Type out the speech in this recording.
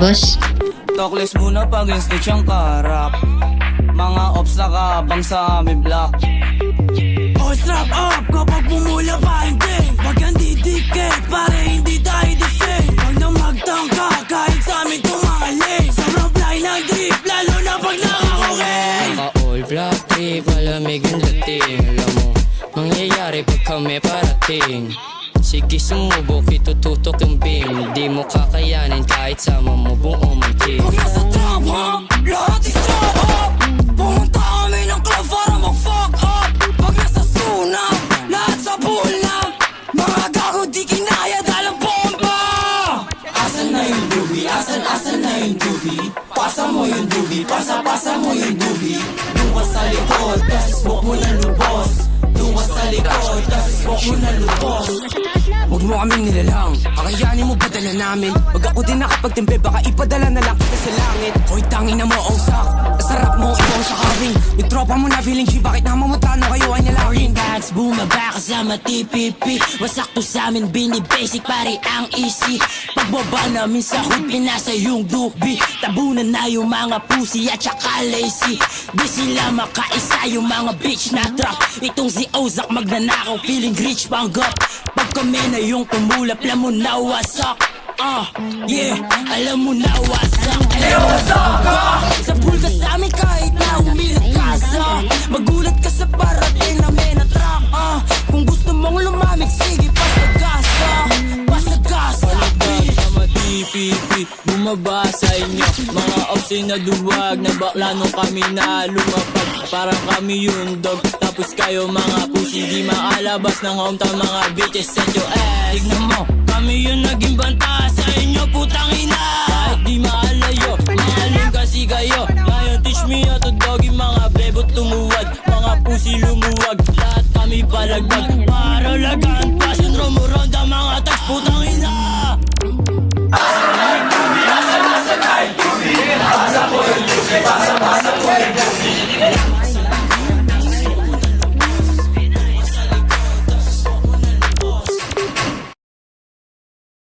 boss. Talkless muna pag snitch ang karap. Mga ops nakabang sa aming block. Oh, strap up kapag pumula pa hindi. Wag kang didikit, pare hindi tayo dising. Wag na magtangka kahit sa amin tumali. Sobrang fly ng drip, lalo na pag nakakokain. Naka-all black trip, malamig ang dating. Alam mo, mangyayari pag kami parating. Sige sumubok, itututok yung beam. Di mo kakayanin kahit sama mo buong mantin. Pag nasa trap ha, lahat is strap up. Pumunta kami ng club para mag-fuck up. Pag nasa sunap, lahat sa pool na. Mga gago di kinaya dahil ang bomba. Asan na yung doobie? Asan na yung doobie? Pasa mo yung doobie, pasa mo yung doobie. Doon ka sa likod, tas smoke mo na lubos. Doon ka sa likod, tas smoke mo na lubos. Huwag mo kaming nilalang, kakayanin mo padala namin. Wag ako din nakapagtimpe, baka ipadala na lang kita sa langit. Hoy tangin na mo, ausak, sarap mo, ikaw sa carving. Yung tropa mo na feeling G, bakit namamutano kayo ay nalawin? Bags, bumaba kasama TPP. Wasak to sa amin, bini-basic, pare ang easy. Pagbaba namin sa hood, pinasa yung dubi. Tabunan na yung mga pussy at saka lazy. Di sila makaisa yung mga bitch na trap. Itong si Ozak magnanakaw, feeling rich panggap. Pag kami na yung tumulap, alam mo na wasak. Yeah, alam mo na wasak. Sa pool ka sa amin kahit na umilat ka sa. Magulat ka sa parating namin na track. Kung gusto mong lumamig, sige pasagasa. Pasagasa, bitch. Sama TPP, bumaba sa inyo. Mga opsi na duwag, na bakla nung kami na lumapag. Parang kami yung dog, tapos kayo mga pussy. Di maalabas ng hometown, mga bitches set your ass. Tignan mo, kami yung naging banta sa inyo, puta.